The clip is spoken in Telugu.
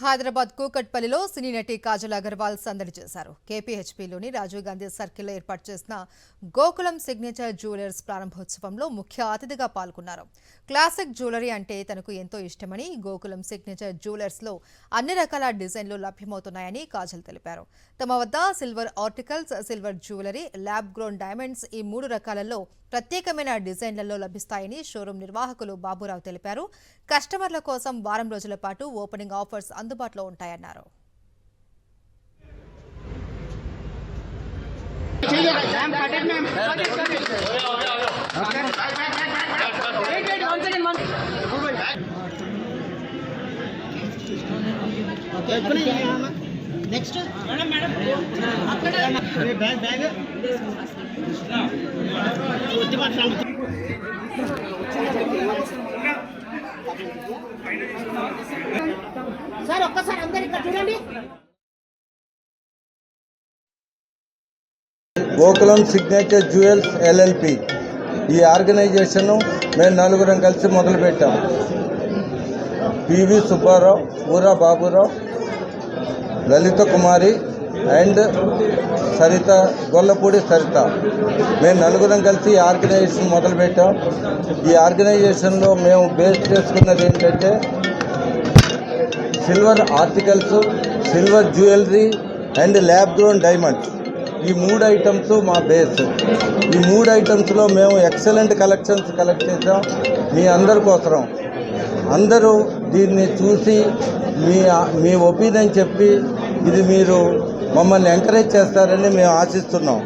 హైదరాబాద్ కూకట్పల్లిలో సినీ నటి కాజల్ అగర్వాల్ సందడి చేశారు. కేపీహెచ్పీలోని రాజీవ్ గాంధీ సర్కిల్లో ఏర్పాటు చేసిన గోకులం సిగ్నేచర్ జ్యువెలర్స్ ప్రారంభోత్సవంలో ముఖ్య అతిథిగా పాల్గొన్నారు. క్లాసిక్ జ్యువెలరీ అంటే తనకు ఎంతో ఇష్టమని, గోకులం సిగ్నేచర్ జ్యువెలర్స్లో అన్ని రకాల డిజైన్లు లభ్యమవుతున్నాయని కాజల్ తెలిపారు. తమ వద్ద silver articles, silver jewellery, lab grown diamonds ఈ 3 రకాలలో ప్రత్యేకమైన డిజైన్లలో లభిస్తాయని షోరూం నిర్వాహకులు బాబురావు తెలిపారు. కస్టమర్ల కోసం వారం రోజుల పాటు ఓపెనింగ్ ఆఫర్స్ అందుబాటులో ఉంటాయన్నారు. నెక్స్ట్ సార్ ఒక్కసారి అందరు ఇక్కడ చూడండి. గోకులం సిగ్నేచర్ జ్యువెల్స్ LLP ఈ ఆర్గనైజేషన్ మేము నలుగురం కలిసి మొదలుపెట్టాం. పివి సుబ్బారావు, ఊరా బాబురావు, లలిత కుమారి అండ్ సరిత, గొల్లపూడి సరిత, మేము నలుగురం కలిసి ఈ ఆర్గనైజేషన్ మొదలుపెట్టాం. ఈ ఆర్గనైజేషన్లో మేము బేస్ చేసుకున్నది ఏంటంటే silver articles, silver jewellery and lab grown diamonds ఈ 3 ఐటమ్స్ మా బేస్. ఈ 3 ఐటమ్స్లో మేము ఎక్సలెంట్ కలెక్షన్స్ కలెక్ట్ చేసాం మీ అందరి కోసం. అందరూ దీన్ని చూసి మీ ఒపీనియన్ చెప్పి ఇది మీరు మమ్మల్ని ఎంకరేజ్ చేస్తారని మేము ఆశిస్తున్నాం.